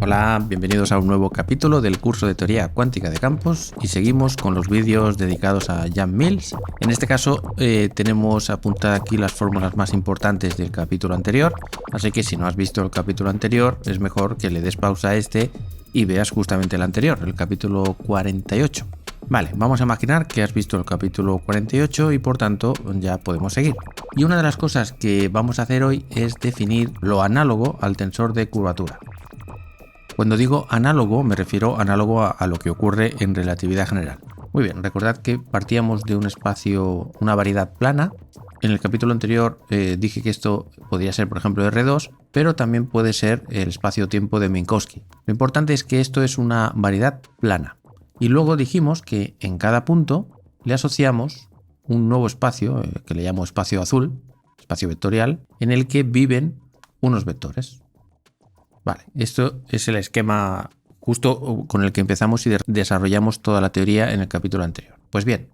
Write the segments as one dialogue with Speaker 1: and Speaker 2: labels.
Speaker 1: Hola, bienvenidos a un nuevo capítulo del curso de Teoría Cuántica de Campos y seguimos con los vídeos dedicados a Jan Mills. En este caso tenemos apuntadas aquí las fórmulas más importantes del capítulo anterior, así que si no has visto el capítulo anterior es mejor que le des pausa a este y veas justamente el anterior, el capítulo 48. Vale, vamos a imaginar que has visto el capítulo 48 y por tanto ya podemos seguir. Y una de las cosas que vamos a hacer hoy es definir lo análogo al tensor de curvatura. Cuando digo análogo me refiero análogo a lo que ocurre en relatividad general. Muy bien, recordad que partíamos de un espacio, una variedad plana. En el capítulo anterior dije que esto podría ser, por ejemplo, R2, pero también puede ser el espacio-tiempo de Minkowski. Lo importante es que esto es una variedad plana. Y luego dijimos que en cada punto le asociamos un nuevo espacio, que le llamo espacio azul, espacio vectorial, en el que viven unos vectores. Vale, esto es el esquema justo con el que empezamos y desarrollamos toda la teoría en el capítulo anterior. Pues bien,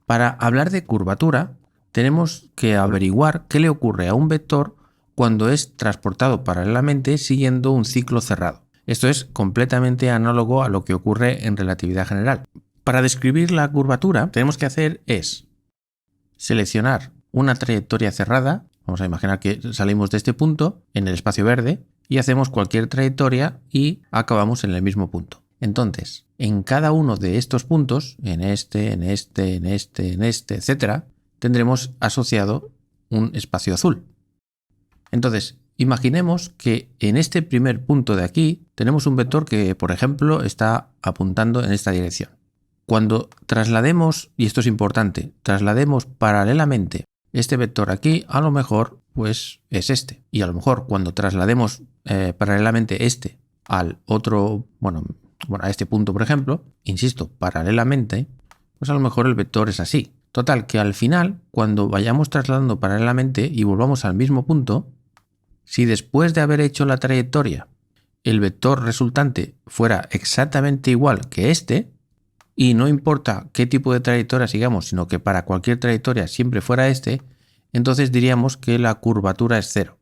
Speaker 1: para hablar de curvatura, tenemos que averiguar qué le ocurre a un vector cuando es transportado paralelamente siguiendo un ciclo cerrado. Esto es completamente análogo a lo que ocurre en relatividad general. Para describir la curvatura, tenemos que hacer es seleccionar una trayectoria cerrada. Vamos a imaginar que salimos de este punto en el espacio verde y hacemos cualquier trayectoria y acabamos en el mismo punto. Entonces, en cada uno de estos puntos, en este, etc., tendremos asociado un espacio azul. Entonces, imaginemos que en este primer punto de aquí tenemos un vector que, por ejemplo, está apuntando en esta dirección. Cuando traslademos, y esto es importante, traslademos paralelamente este vector aquí, a lo mejor pues es este. Y a lo mejor cuando traslademos paralelamente este al otro, bueno, a este punto, por ejemplo, insisto, paralelamente, pues a lo mejor el vector es así. Total, que al final, cuando vayamos trasladando paralelamente y volvamos al mismo punto, si después de haber hecho la trayectoria el vector resultante fuera exactamente igual que este, y no importa qué tipo de trayectoria sigamos, sino que para cualquier trayectoria siempre fuera este, entonces diríamos que la curvatura es cero.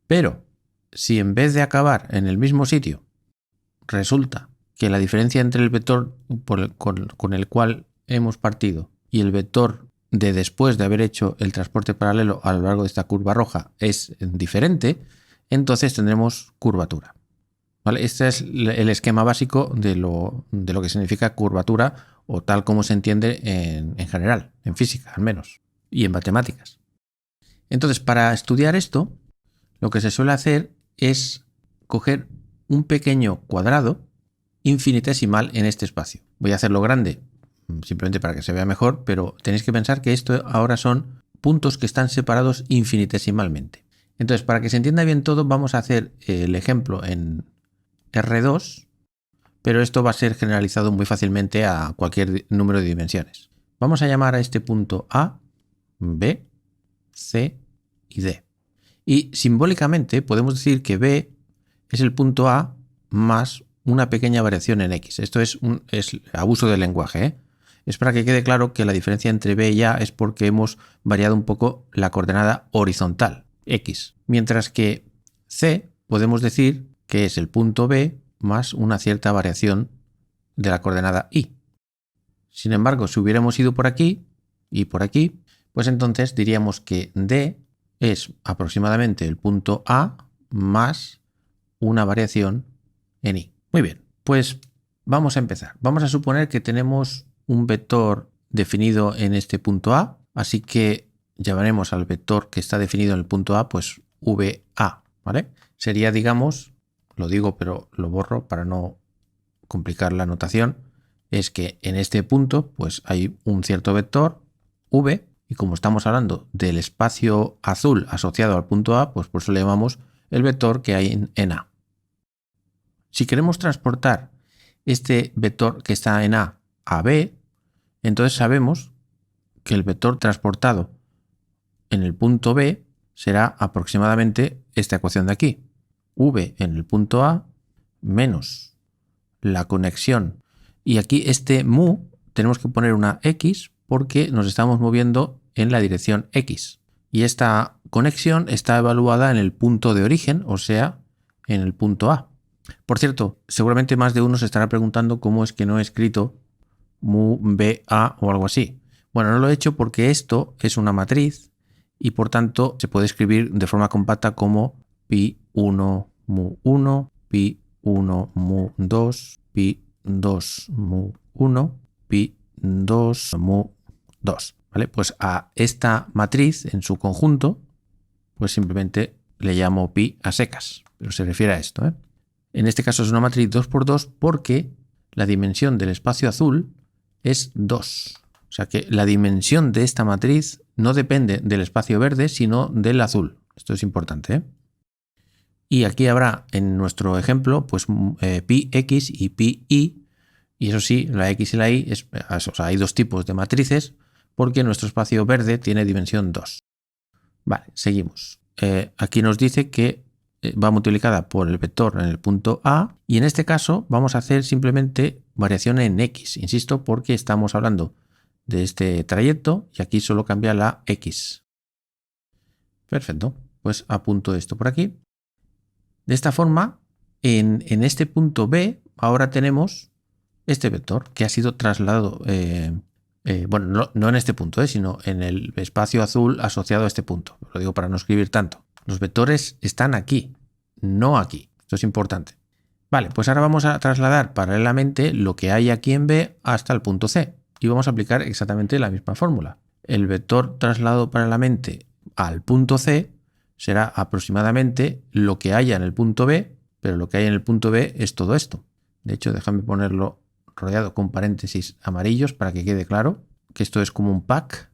Speaker 1: Pero si en vez de acabar en el mismo sitio, resulta que la diferencia entre el vector con el cual hemos partido y el vector de después de haber hecho el transporte paralelo a lo largo de esta curva roja es diferente, entonces tendremos curvatura. ¿Vale? Este es el esquema básico de lo que significa curvatura o tal como se entiende en general, en física al menos, y en matemáticas. Entonces, para estudiar esto, lo que se suele hacer es coger un pequeño cuadrado infinitesimal en este espacio. Voy a hacerlo grande simplemente para que se vea mejor, pero tenéis que pensar que esto ahora son puntos que están separados infinitesimalmente. Entonces, para que se entienda bien todo, vamos a hacer el ejemplo en R2, pero esto va a ser generalizado muy fácilmente a cualquier número de dimensiones. Vamos a llamar a este punto A, B, C y D. Y simbólicamente podemos decir que B es el punto A más una pequeña variación en X. Esto es abuso del lenguaje, ¿eh? Es para que quede claro que la diferencia entre B y A es porque hemos variado un poco la coordenada horizontal, X. Mientras que C podemos decir que es el punto B más una cierta variación de la coordenada Y. Sin embargo, si hubiéramos ido por aquí y por aquí, pues entonces diríamos que D es aproximadamente el punto A más una variación en Y. Muy bien, pues vamos a empezar. Vamos a suponer que tenemos un vector definido en este punto A, así que llamaremos al vector que está definido en el punto A, pues VA, ¿vale? Sería, digamos, lo digo pero lo borro para no complicar la notación, es que en este punto pues hay un cierto vector V y como estamos hablando del espacio azul asociado al punto A, pues por eso le llamamos el vector que hay en A. Si queremos transportar este vector que está en A a B, entonces sabemos que el vector transportado en el punto B será aproximadamente esta ecuación de aquí. V en el punto A menos la conexión. Y aquí este mu tenemos que poner una X porque nos estamos moviendo en la dirección X. Y esta conexión está evaluada en el punto de origen, o sea, en el punto A. Por cierto, seguramente más de uno se estará preguntando cómo es que no he escrito mu b a o algo así. Bueno, no lo he hecho porque esto es una matriz y por tanto se puede escribir de forma compacta como pi1 mu 1, pi1 mu 2, pi2 mu 1, pi2 mu 2. ¿Vale? Pues a esta matriz en su conjunto, pues simplemente le llamo pi a secas, pero se refiere a esto, ¿eh? En este caso es una matriz 2×2 porque la dimensión del espacio azul es 2. O sea que la dimensión de esta matriz no depende del espacio verde, sino del azul. Esto es importante, ¿eh? Y aquí habrá en nuestro ejemplo pues pi x y pi y. Y eso sí, la x y la y, o sea, hay dos tipos de matrices porque nuestro espacio verde tiene dimensión 2. Vale, seguimos. Aquí nos dice que va multiplicada por el vector en el punto A y en este caso vamos a hacer simplemente variación en X, insisto, porque estamos hablando de este trayecto y aquí solo cambia la X. Perfecto, pues apunto esto por aquí. De esta forma, en este punto B ahora tenemos este vector que ha sido trasladado, bueno, no en este punto, sino en el espacio azul asociado a este punto. Lo digo para no escribir tanto. Los vectores están aquí, no aquí. Esto es importante. Vale, pues ahora vamos a trasladar paralelamente lo que hay aquí en B hasta el punto C. Y vamos a aplicar exactamente la misma fórmula. El vector trasladado paralelamente al punto C será aproximadamente lo que haya en el punto B, pero lo que hay en el punto B es todo esto. De hecho, déjame ponerlo rodeado con paréntesis amarillos para que quede claro que esto es como un pack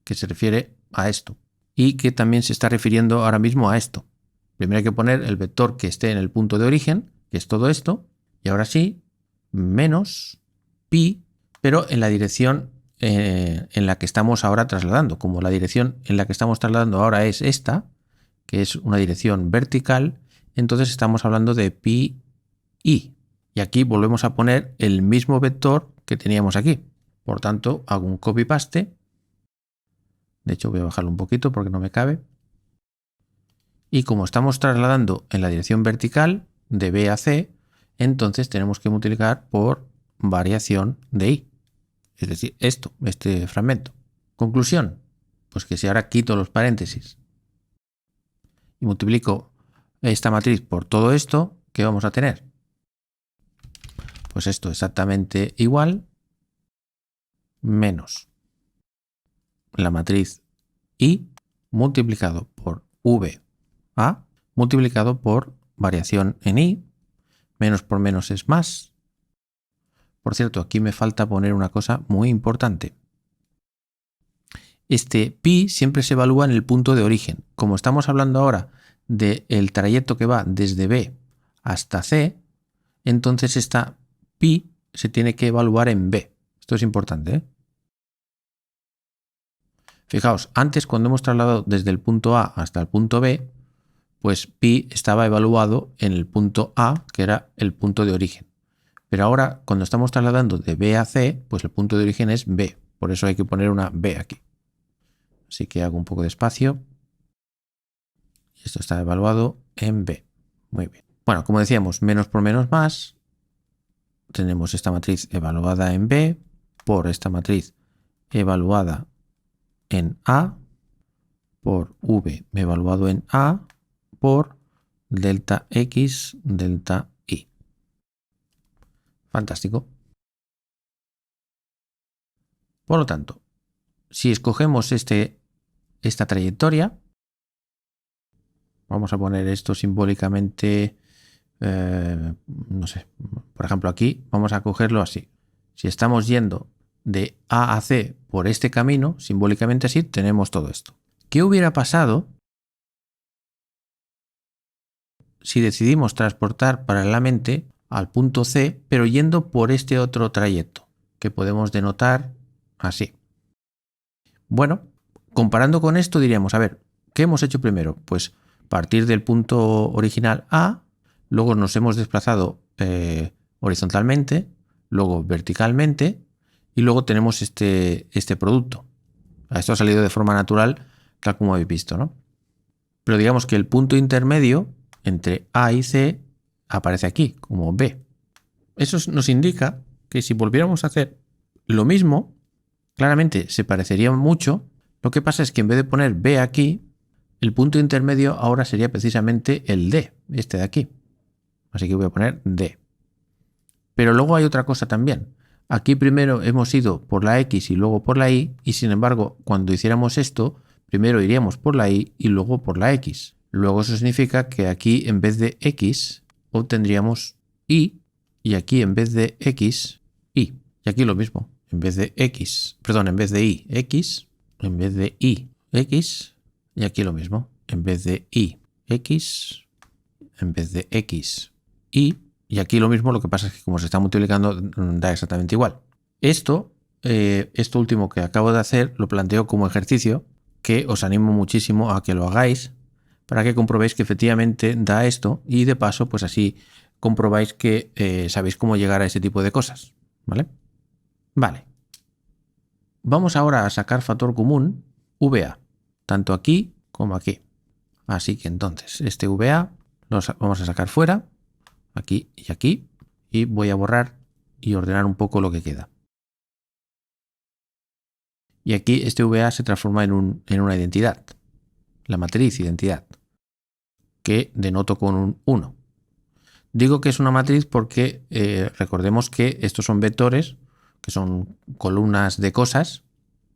Speaker 1: que se refiere a esto y que también se está refiriendo ahora mismo a esto. Primero hay que poner el vector que esté en el punto de origen, que es todo esto, y ahora sí, menos pi, pero en la dirección en la que estamos ahora trasladando. Como la dirección en la que estamos trasladando ahora es esta, que es una dirección vertical, entonces estamos hablando de pi i. Y aquí volvemos a poner el mismo vector que teníamos aquí. Por tanto, hago un copy-paste. De hecho, voy a bajarlo un poquito porque no me cabe. Y como estamos trasladando en la dirección vertical de B a C, entonces tenemos que multiplicar por variación de I. Es decir, este fragmento. Conclusión, pues que si ahora quito los paréntesis y multiplico esta matriz por todo esto, ¿qué vamos a tener? Pues esto exactamente igual, menos la matriz I multiplicado por VA multiplicado por variación en I, menos por menos es más. Por cierto, aquí me falta poner una cosa muy importante. Este pi siempre se evalúa en el punto de origen. Como estamos hablando ahora del trayecto que va desde B hasta C, entonces esta pi se tiene que evaluar en B. Esto es importante, ¿eh? Fijaos, antes cuando hemos trasladado desde el punto A hasta el punto B, pues pi estaba evaluado en el punto A, que era el punto de origen. Pero ahora, cuando estamos trasladando de B a C, pues el punto de origen es B. Por eso hay que poner una B aquí. Así que hago un poco de espacio. Y esto está evaluado en B. Muy bien. Bueno, como decíamos, menos por menos más. Tenemos esta matriz evaluada en B por esta matriz evaluada en A por V evaluado en A por delta X delta Y. Fantástico. Por lo tanto, si escogemos esta trayectoria, vamos a poner esto simbólicamente, no sé, por ejemplo aquí vamos a cogerlo así. Si estamos yendo de A a C por este camino, simbólicamente así, tenemos todo esto. ¿Qué hubiera pasado si decidimos transportar paralelamente al punto C, pero yendo por este otro trayecto, que podemos denotar así? Bueno, comparando con esto diríamos, a ver, ¿qué hemos hecho primero? Pues partir del punto original A, luego nos hemos desplazado horizontalmente, luego verticalmente y luego tenemos este producto. Esto ha salido de forma natural, tal como habéis visto, ¿no? Pero digamos que el punto intermedio entre A y C aparece aquí como B. Eso nos indica que si volviéramos a hacer lo mismo, claramente se parecería mucho. Lo que pasa es que en vez de poner B aquí, el punto intermedio ahora sería precisamente el D, este de aquí. Así que voy a poner D. Pero luego hay otra cosa también. Aquí primero hemos ido por la X y luego por la Y, y sin embargo, cuando hiciéramos esto, primero iríamos por la Y y luego por la X. Luego eso significa que aquí en vez de X obtendríamos Y, y aquí en vez de X, Y. Y aquí lo mismo. En vez de X, perdón, en vez de Y, X, en vez de Y, X, y aquí lo mismo. En vez de Y, X, en vez de X, Y. Y aquí lo mismo, lo que pasa es que como se está multiplicando da exactamente igual. Esto último que acabo de hacer lo planteo como ejercicio que os animo muchísimo a que lo hagáis para que comprobéis que efectivamente da esto y de paso pues así comprobáis que sabéis cómo llegar a ese tipo de cosas. ¿Vale? Vale. Vamos ahora a sacar factor común VA, tanto aquí como aquí. Así que entonces este VA lo vamos a sacar fuera. Aquí y aquí, y voy a borrar y ordenar un poco lo que queda. Y aquí este VA se transforma en una identidad, la matriz identidad, que denoto con un 1. Digo que es una matriz porque recordemos que estos son vectores, que son columnas de cosas,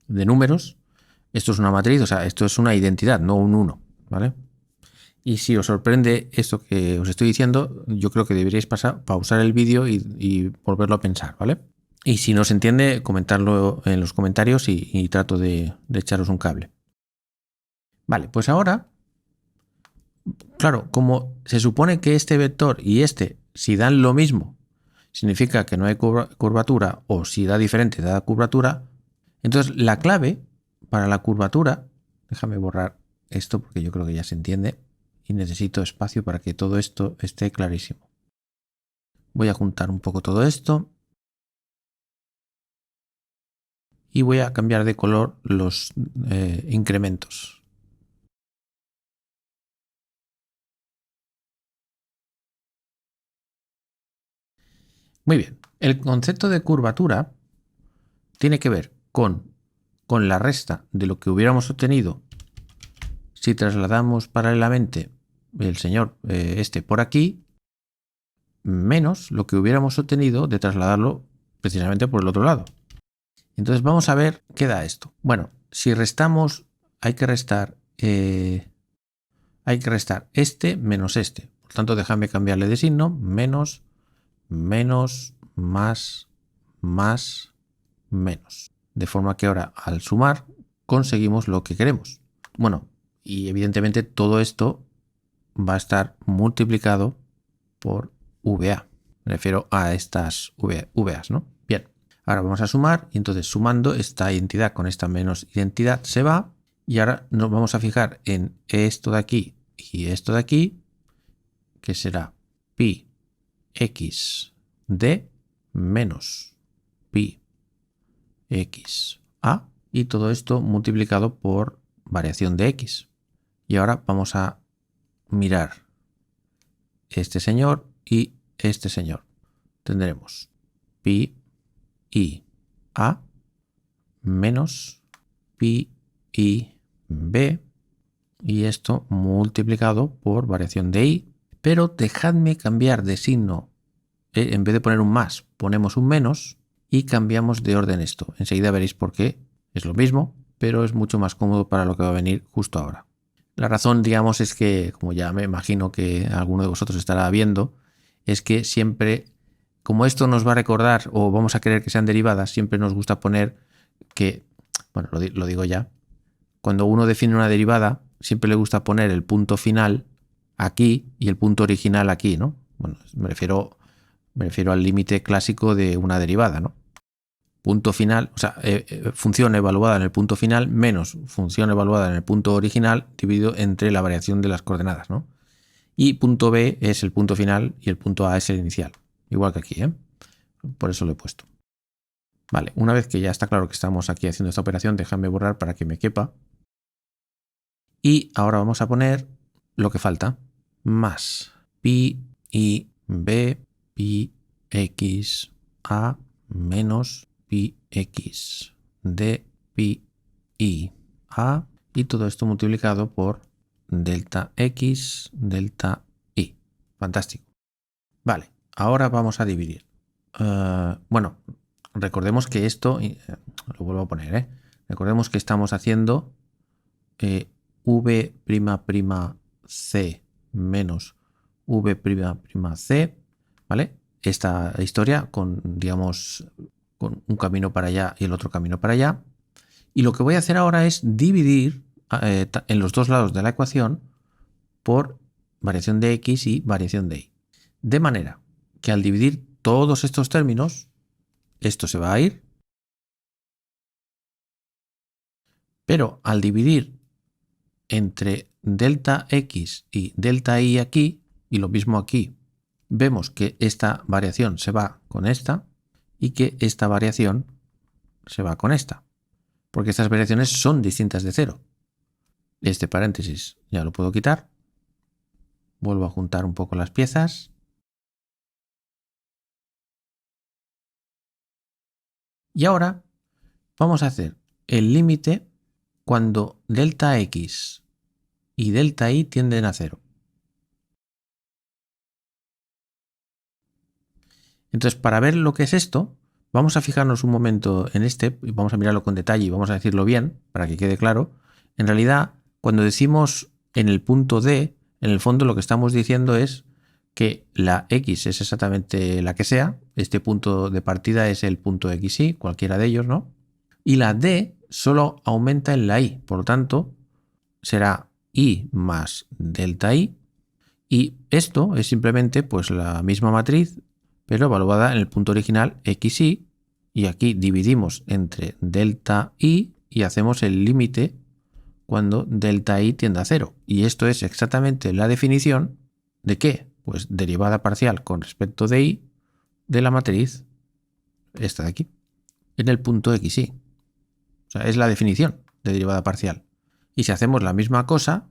Speaker 1: de números. Esto es una matriz, o sea, esto es una identidad, no un 1, ¿vale? Y si os sorprende esto que os estoy diciendo, yo creo que deberíais pausar el vídeo y volverlo a pensar, ¿vale? Y si no se entiende, comentarlo en los comentarios y trato de echaros un cable. Vale, pues ahora, claro, como se supone que este vector y este, si dan lo mismo, significa que no hay curvatura, o si da diferente, da curvatura, entonces la clave para la curvatura, déjame borrar esto porque yo creo que ya se entiende, y necesito espacio para que todo esto esté clarísimo. Voy a juntar un poco todo esto y voy a cambiar de color los incrementos. Muy bien, el concepto de curvatura tiene que ver con la resta de lo que hubiéramos obtenido si trasladamos paralelamente el señor este por aquí, menos lo que hubiéramos obtenido de trasladarlo precisamente por el otro lado. Entonces vamos a ver qué da esto. Bueno, si restamos, hay que restar este menos este. Por tanto, déjame cambiarle de signo. Menos, menos, más, más, menos. De forma que ahora al sumar conseguimos lo que queremos. Bueno, y evidentemente todo esto va a estar multiplicado por VA. Me refiero a estas VAs, ¿no? Bien, ahora vamos a sumar y entonces sumando esta identidad con esta menos identidad se va y ahora nos vamos a fijar en esto de aquí y esto de aquí, que será pi x d menos pi x a y todo esto multiplicado por variación de x. Y ahora vamos a mirar este señor y este señor. Tendremos pi i a menos pi i b y esto multiplicado por variación de i, pero dejadme cambiar de signo. En vez de poner un más, ponemos un menos y cambiamos de orden esto. Enseguida veréis por qué. Es lo mismo, pero es mucho más cómodo para lo que va a venir justo ahora. La razón, digamos, es que, como ya me imagino que alguno de vosotros estará viendo, es que siempre, como esto nos va a recordar o vamos a querer que sean derivadas, siempre nos gusta poner que, bueno, lo digo ya, cuando uno define una derivada, siempre le gusta poner el punto final aquí y el punto original aquí, ¿no? Bueno, me refiero al límite clásico de una derivada, ¿no? Punto final, o sea, función evaluada en el punto final menos función evaluada en el punto original dividido entre la variación de las coordenadas, ¿no? Y punto B es el punto final y el punto A es el inicial. Igual que aquí, ¿eh? Por eso lo he puesto. Vale, una vez que ya está claro que estamos aquí haciendo esta operación, déjame borrar para que me quepa. Y ahora vamos a poner lo que falta, más pi i B pi x a menos pi x de pi i a, y todo esto multiplicado por delta x delta i. Fantástico. Vale, ahora vamos a dividir. Bueno, recordemos que esto, lo vuelvo a poner, recordemos que estamos haciendo v'' menos v'', ¿vale? Esta historia con, digamos, con un camino para allá y el otro camino para allá. Y lo que voy a hacer ahora es dividir en los dos lados de la ecuación por variación de x y variación de y. De manera que al dividir todos estos términos, esto se va a ir. Pero al dividir entre delta x y delta y aquí, y lo mismo aquí, vemos que esta variación se va con esta y que esta variación se va con esta, porque estas variaciones son distintas de cero. Este paréntesis ya lo puedo quitar. Vuelvo a juntar un poco las piezas. Y ahora vamos a hacer el límite cuando delta x y delta y tienden a cero. Entonces, para ver lo que es esto, vamos a fijarnos un momento en este, y vamos a mirarlo con detalle y vamos a decirlo bien, para que quede claro. En realidad, cuando decimos en el punto D, en el fondo lo que estamos diciendo es que la x es exactamente la que sea, este punto de partida es el punto xy, cualquiera de ellos, ¿no? Y la D solo aumenta en la y, por lo tanto, será y más delta y, y esto es simplemente pues la misma matriz, pero evaluada en el punto original xy, y aquí dividimos entre delta y hacemos el límite cuando delta y tiende a cero. Y esto es exactamente la definición de ¿qué? Pues derivada parcial con respecto de y de la matriz, esta de aquí, en el punto xy. O sea, es la definición de derivada parcial. Y si hacemos la misma cosa,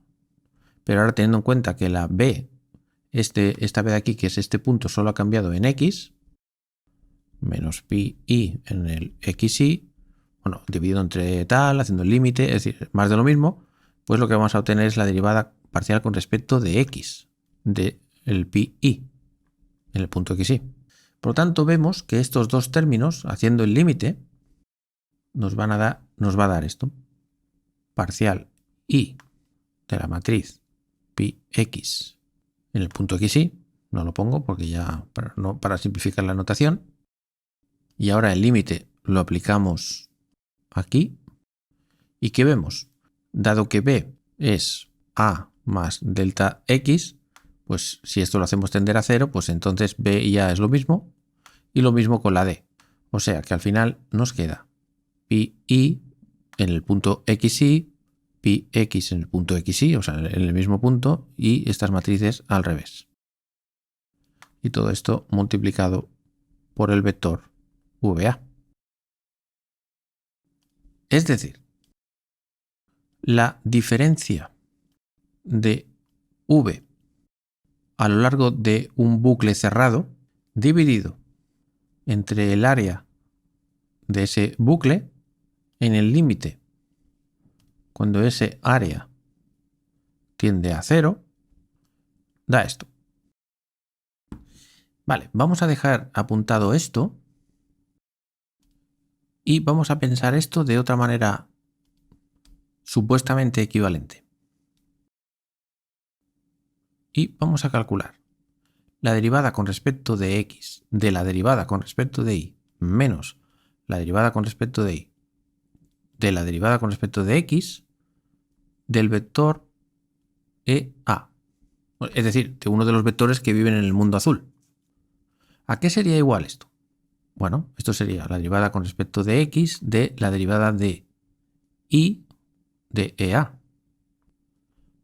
Speaker 1: pero ahora teniendo en cuenta que la b, esta b de aquí, que es este punto, solo ha cambiado en x, menos pi i en el xy, bueno, dividido entre tal, haciendo el límite, es decir, más de lo mismo, pues lo que vamos a obtener es la derivada parcial con respecto de x, de el pi i, en el punto xy. Por lo tanto, vemos que estos dos términos, haciendo el límite, nos va a dar esto. Parcial i de la matriz pi x en el punto xy, no lo pongo porque ya para simplificar la notación. Y ahora el límite lo aplicamos aquí. ¿Y qué vemos? Dado que b es a más delta x, pues si esto lo hacemos tender a cero, pues entonces b y a es lo mismo. Y lo mismo con la d. O sea que al final nos queda pi i en el punto xy, pi x en el punto xy, o sea, en el mismo punto, y estas matrices al revés. Y todo esto multiplicado por el vector VA. Es decir, la diferencia de V a lo largo de un bucle cerrado dividido entre el área de ese bucle en el límite cuando ese área tiende a cero, da esto. Vale, vamos a dejar apuntado esto y vamos a pensar esto de otra manera supuestamente equivalente. Y vamos a calcular la derivada con respecto de x de la derivada con respecto de y menos la derivada con respecto de y de la derivada con respecto de x del vector EA. Es decir, de uno de los vectores que viven en el mundo azul. ¿A qué sería igual esto? Bueno, esto sería la derivada con respecto de x de la derivada de y de EA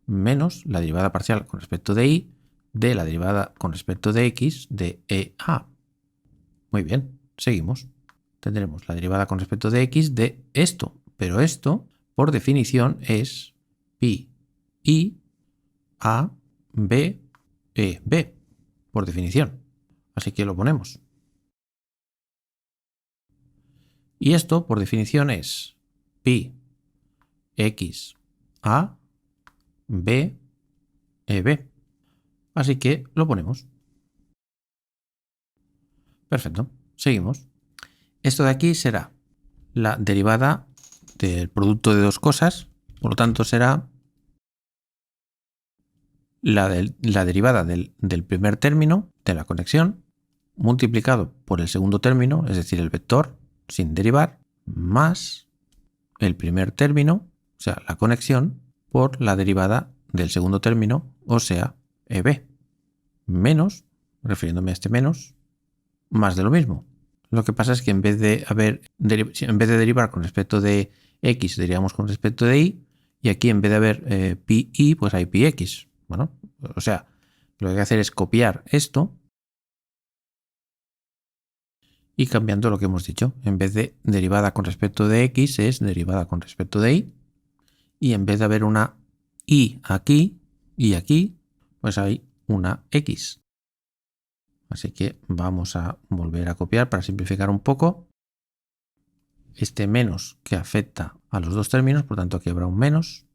Speaker 1: menos la derivada parcial con respecto de y de la derivada con respecto de x de EA. Muy bien, seguimos. Tendremos la derivada con respecto de x de esto, pero esto, por definición, es pi i a b e b, por definición. Así que lo ponemos. Y esto, por definición, es pi x a b eb. Así que lo ponemos. Perfecto. Seguimos. Esto de aquí será la derivada del producto de dos cosas. Por lo tanto, será la derivada del primer término de la conexión multiplicado por el segundo término, es decir, el vector sin derivar, más el primer término, o sea, la conexión, por la derivada del segundo término, o sea, EB, menos, refiriéndome a este menos, más de lo mismo. Lo que pasa es que en vez de derivar con respecto de x, derivamos con respecto de y, y aquí en vez de haber pi y, pues hay pi x. Bueno, o sea, lo que hay que hacer es copiar esto y cambiando lo que hemos dicho. En vez de derivada con respecto de x, es derivada con respecto de y. Y en vez de haber una y aquí y aquí, pues hay una x. Así que vamos a volver a copiar para simplificar un poco. Este menos que afecta a los dos términos, por tanto aquí habrá un menos.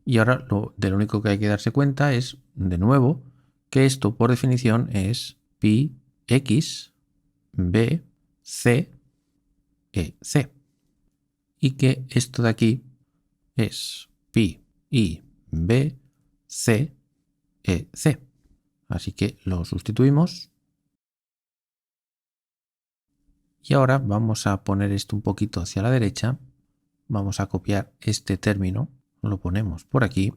Speaker 1: Y ahora lo único que hay que darse cuenta es, de nuevo, que esto por definición es pi x b c e c. Y que esto de aquí es pi i b c e c. Así que lo sustituimos. Y ahora vamos a poner esto un poquito hacia la derecha. Vamos a copiar este término. Lo ponemos por aquí.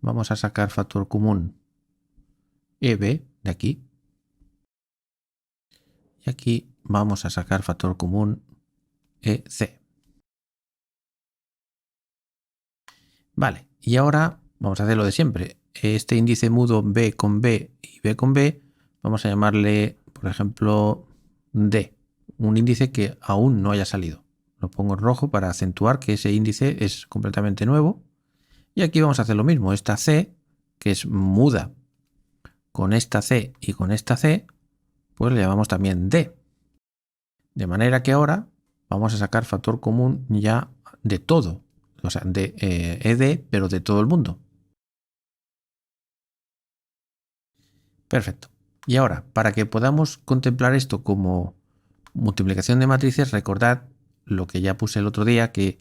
Speaker 1: Vamos a sacar factor común EB de aquí. Y aquí vamos a sacar factor común EC. Vale, y ahora vamos a hacer lo de siempre. Este índice mudo B con B y B con B, vamos a llamarle, por ejemplo, D. Un índice que aún no haya salido. Lo pongo en rojo para acentuar que ese índice es completamente nuevo. Y aquí vamos a hacer lo mismo. Esta C, que es muda, con esta C y con esta C, pues le llamamos también D. De manera que ahora vamos a sacar factor común ya de todo. O sea, de ED, pero de todo el mundo. Perfecto. Y ahora, para que podamos contemplar esto como multiplicación de matrices, recordad lo que ya puse el otro día, que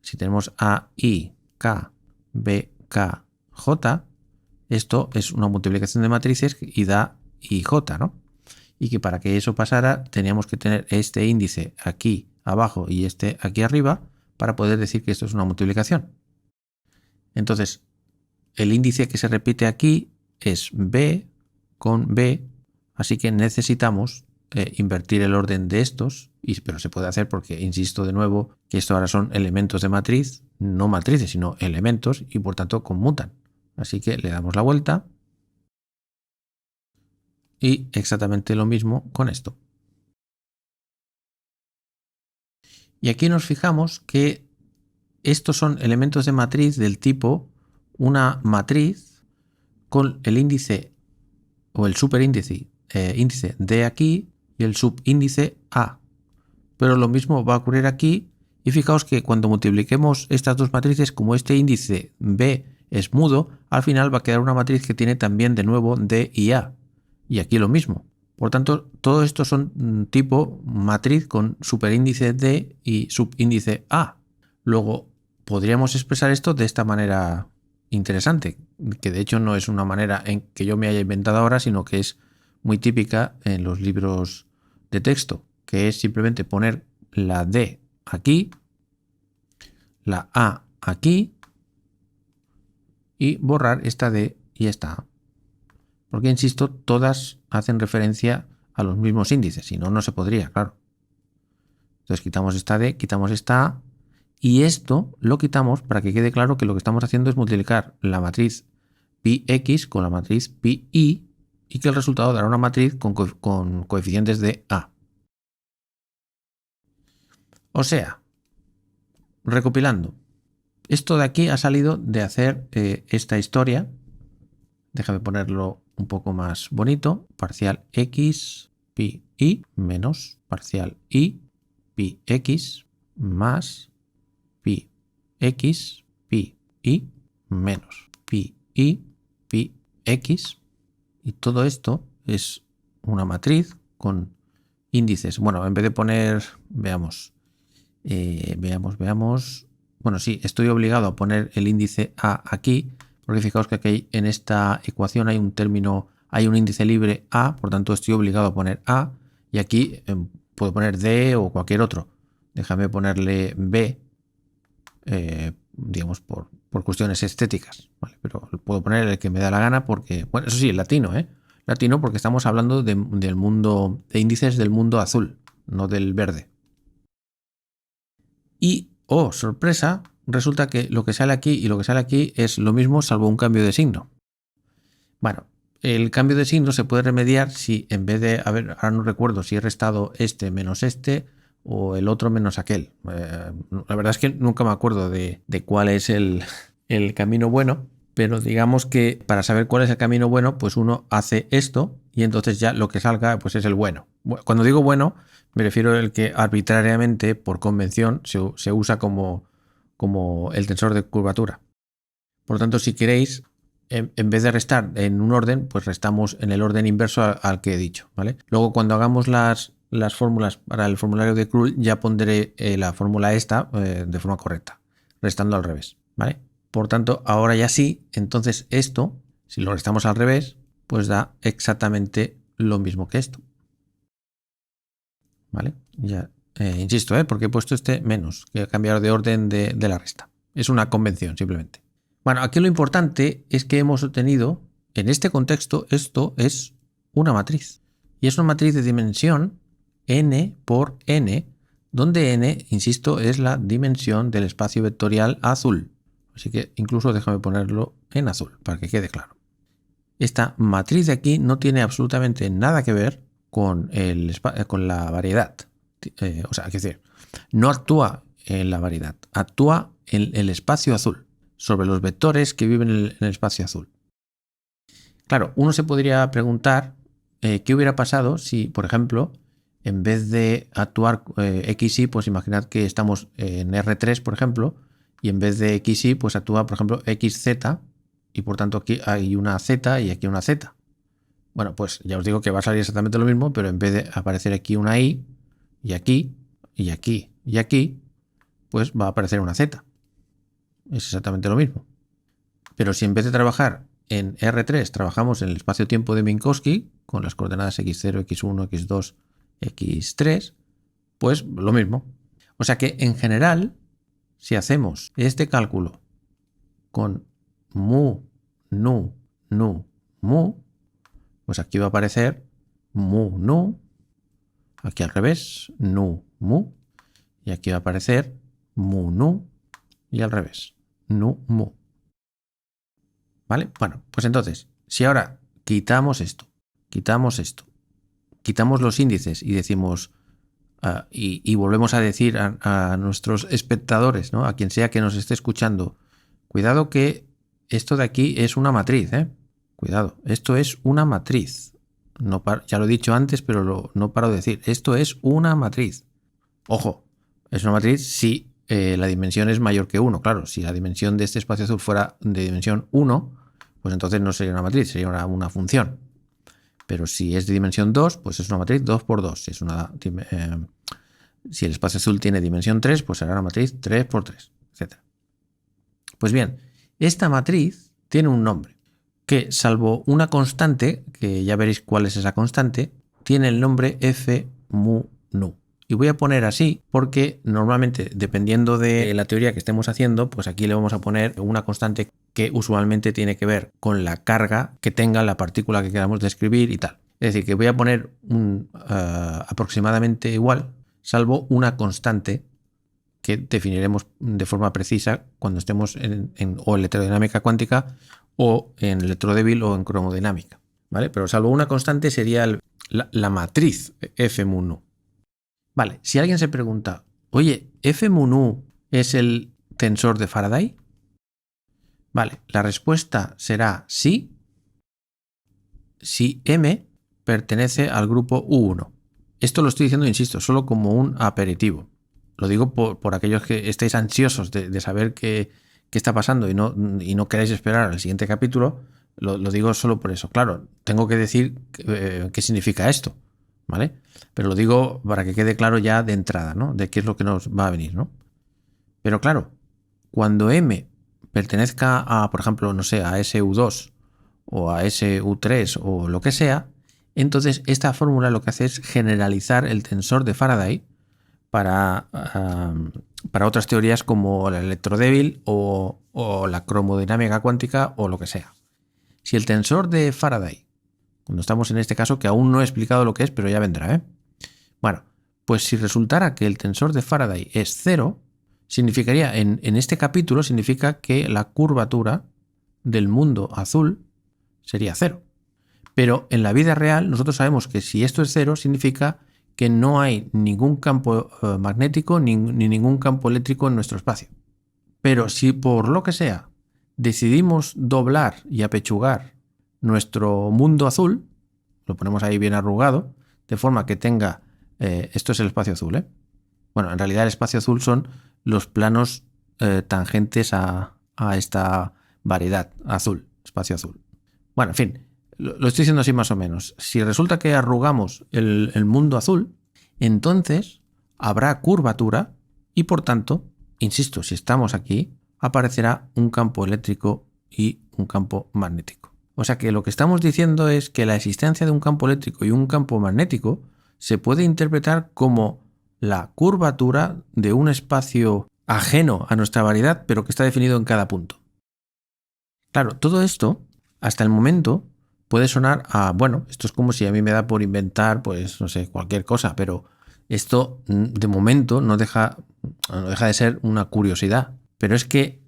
Speaker 1: si tenemos A, I, K, B, K, J, esto es una multiplicación de matrices y da IJ, ¿no? Y que para que eso pasara teníamos que tener este índice aquí abajo y este aquí arriba para poder decir que esto es una multiplicación. Entonces, el índice que se repite aquí es B con B, así que necesitamos invertir el orden de estos, pero se puede hacer porque, insisto de nuevo, que esto ahora son elementos de matriz, no matrices, sino elementos, y por tanto conmutan. Así que le damos la vuelta y exactamente lo mismo con esto. Y aquí nos fijamos que estos son elementos de matriz del tipo una matriz con el índice o el superíndice índice de aquí y el subíndice A. Pero lo mismo va a ocurrir aquí y fijaos que cuando multipliquemos estas dos matrices, como este índice B es mudo, al final va a quedar una matriz que tiene también de nuevo D y A. Y aquí lo mismo. Por tanto, todo esto son tipo matriz con superíndice D y subíndice A. Luego, podríamos expresar esto de esta manera interesante, que de hecho no es una manera en que yo me haya inventado ahora, sino que es muy típica en los libros de texto, que es simplemente poner la D aquí, la A aquí y borrar esta D y esta A. Porque, insisto, todas hacen referencia a los mismos índices, si no, no se podría, claro. Entonces quitamos esta D, quitamos esta A y esto lo quitamos para que quede claro que lo que estamos haciendo es multiplicar la matriz πx con la matriz πi y que el resultado dará una matriz con coeficientes de A. O sea, recopilando, esto de aquí ha salido de hacer esta historia déjame ponerlo un poco más bonito, parcial x pi i menos parcial i pi x más pi x pi i menos pi i pi x, y todo esto es una matriz con índices. Bueno, en vez de poner, veamos, bueno, sí, estoy obligado a poner el índice a aquí, porque fijaos que aquí en esta ecuación hay un término, hay un índice libre a, por tanto estoy obligado a poner a, y aquí puedo poner d o cualquier otro. Déjame ponerle b, digamos por cuestiones estéticas, ¿vale? Pero puedo poner el que me da la gana porque, bueno, eso sí, el latino, latino, porque estamos hablando del mundo, de índices del mundo azul, no del verde. Y, oh, sorpresa, resulta que lo que sale aquí y lo que sale aquí es lo mismo salvo un cambio de signo. Bueno, el cambio de signo se puede remediar si en vez de, a ver, ahora no recuerdo si he restado este menos este o el otro menos aquel. La verdad es que nunca me acuerdo de cuál es el camino bueno, pero digamos que para saber cuál es el camino bueno, pues uno hace esto y entonces ya lo que salga pues es el bueno. Cuando digo bueno, me refiero al que arbitrariamente, por convención, se usa como el tensor de curvatura. Por lo tanto, si queréis, en vez de restar en un orden, pues restamos en el orden inverso al que he dicho, ¿vale? Luego, cuando hagamos las fórmulas para el formulario de Krull, ya pondré la fórmula esta de forma correcta, restando al revés, ¿vale? Por tanto, ahora ya sí, entonces esto, si lo restamos al revés, pues da exactamente lo mismo que esto, ¿vale? Ya, insisto, porque he puesto este menos, que he cambiado de orden de la resta. Es una convención, simplemente. Bueno, aquí lo importante es que hemos obtenido, en este contexto, esto es una matriz. Y es una matriz de dimensión n por n, donde n, insisto, es la dimensión del espacio vectorial azul. Así que incluso déjame ponerlo en azul, para que quede claro. Esta matriz de aquí no tiene absolutamente nada que ver con la variedad. O sea, es decir, no actúa en la variedad, actúa en el espacio azul, sobre los vectores que viven en el espacio azul. Claro, uno se podría preguntar qué hubiera pasado si, por ejemplo, en vez de actuar XY, pues imaginad que estamos en R3, por ejemplo, y en vez de XY, pues actúa, por ejemplo, XZ, y por tanto aquí hay una Z y aquí una Z. Bueno, pues ya os digo que va a salir exactamente lo mismo, pero en vez de aparecer aquí una Y, y aquí, y aquí, y aquí, pues va a aparecer una Z. Es exactamente lo mismo. Pero si en vez de trabajar en R3 trabajamos en el espacio-tiempo de Minkowski, con las coordenadas x0, x1, x2, x3, pues lo mismo. O sea que en general, si hacemos este cálculo con mu, nu, nu, mu, pues aquí va a aparecer mu, nu, aquí al revés, nu, mu, y aquí va a aparecer mu, nu, y al revés, nu, mu. ¿Vale? Bueno, pues entonces, si ahora quitamos esto, quitamos los índices y decimos, y volvemos a decir a nuestros espectadores, ¿no? A quien sea que nos esté escuchando, cuidado que esto de aquí es una matriz, Cuidado, esto es una matriz. No ya lo he dicho antes, pero no paro de decir, esto es una matriz. Ojo, es una matriz si la dimensión es mayor que 1. Claro, si la dimensión de este espacio azul fuera de dimensión 1, pues entonces no sería una matriz, sería una función. Pero si es de dimensión 2, pues es una matriz 2 por 2. Si el espacio azul tiene dimensión 3, pues será una matriz 3 por 3, etc. Pues bien, esta matriz tiene un nombre que, salvo una constante, que ya veréis cuál es esa constante, tiene el nombre f mu nu. Y voy a poner así porque normalmente, dependiendo de la teoría que estemos haciendo, pues aquí le vamos a poner una constante que usualmente tiene que ver con la carga que tenga la partícula que queramos describir y tal. Es decir, que voy a poner aproximadamente igual, salvo una constante que definiremos de forma precisa cuando estemos en electrodinámica cuántica o en electrodébil o en cromodinámica, ¿vale? Pero salvo una constante sería la matriz F mu nu. Vale, si alguien se pregunta, oye, ¿F mu nu es el tensor de Faraday? Vale, la respuesta será sí, si M pertenece al grupo U1. Esto lo estoy diciendo, insisto, solo como un aperitivo. Lo digo por aquellos que estáis ansiosos de saber qué está pasando y no queráis esperar al siguiente capítulo. Lo digo solo por eso. Claro, tengo que decir qué significa esto, ¿vale? Pero lo digo para que quede claro ya de entrada, ¿no? De qué es lo que nos va a venir, ¿no? Pero claro, cuando M pertenezca a, por ejemplo, no sé, a SU2 o a SU3 o lo que sea, entonces esta fórmula lo que hace es generalizar el tensor de Faraday para otras teorías como la electrodébil o la cromodinámica cuántica o lo que sea. Si el tensor de Faraday, cuando estamos en este caso, que aún no he explicado lo que es, pero ya vendrá, Bueno, pues si resultara que el tensor de Faraday es 0, significaría, en este capítulo, significa que la curvatura del mundo azul sería 0. Pero en la vida real nosotros sabemos que si esto es 0 significa que no hay ningún campo magnético ni ningún campo eléctrico en nuestro espacio. Pero si por lo que sea decidimos doblar y apechugar nuestro mundo azul, lo ponemos ahí bien arrugado, de forma que tenga, esto es el espacio azul, Bueno, en realidad el espacio azul son los planos tangentes a esta variedad azul, espacio azul. Bueno, en fin, lo estoy diciendo así más o menos. Si resulta que arrugamos el mundo azul, entonces habrá curvatura y por tanto, insisto, si estamos aquí, aparecerá un campo eléctrico y un campo magnético. O sea que lo que estamos diciendo es que la existencia de un campo eléctrico y un campo magnético se puede interpretar como la curvatura de un espacio ajeno a nuestra variedad, pero que está definido en cada punto. Claro, todo esto, hasta el momento, puede sonar a, bueno, esto es como si a mí me da por inventar, pues, no sé, cualquier cosa, pero esto de momento no deja de ser una curiosidad. Pero es que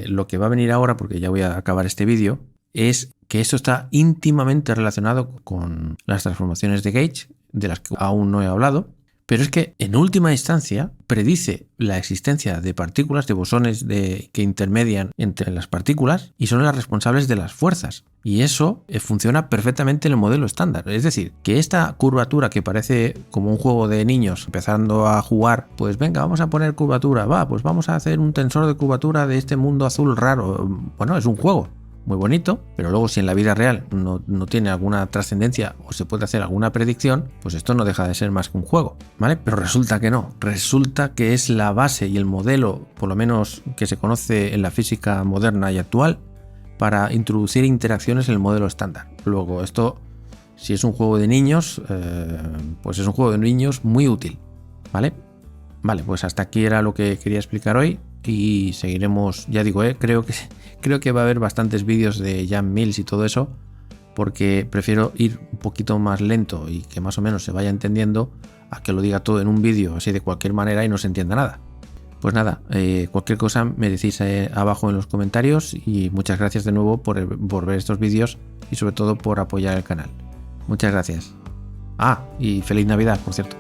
Speaker 1: lo que va a venir ahora, porque ya voy a acabar este vídeo, es que esto está íntimamente relacionado con las transformaciones de Gauge, de las que aún no he hablado. Pero es que en última instancia predice la existencia de partículas, de bosones que intermedian entre las partículas y son las responsables de las fuerzas. Y eso funciona perfectamente en el modelo estándar. Es decir, que esta curvatura que parece como un juego de niños empezando a jugar, pues venga, vamos a poner curvatura, pues vamos a hacer un tensor de curvatura de este mundo azul raro. Bueno, es un juego muy bonito, pero luego si en la vida real no tiene alguna trascendencia o se puede hacer alguna predicción, pues esto no deja de ser más que un juego, ¿vale? Pero resulta que no, resulta que es la base y el modelo, por lo menos que se conoce en la física moderna y actual, para introducir interacciones en el modelo estándar. Luego esto, si es un juego de niños, pues es un juego de niños muy útil, ¿vale? Vale, pues hasta aquí era lo que quería explicar hoy y seguiremos, ya digo, creo que va a haber bastantes vídeos de Jan Mills y todo eso, porque prefiero ir un poquito más lento y que más o menos se vaya entendiendo a que lo diga todo en un vídeo así de cualquier manera y no se entienda nada. Pues nada, cualquier cosa me decís abajo en los comentarios y muchas gracias de nuevo por ver estos vídeos y sobre todo por apoyar el canal. Muchas gracias. Y feliz Navidad, por cierto.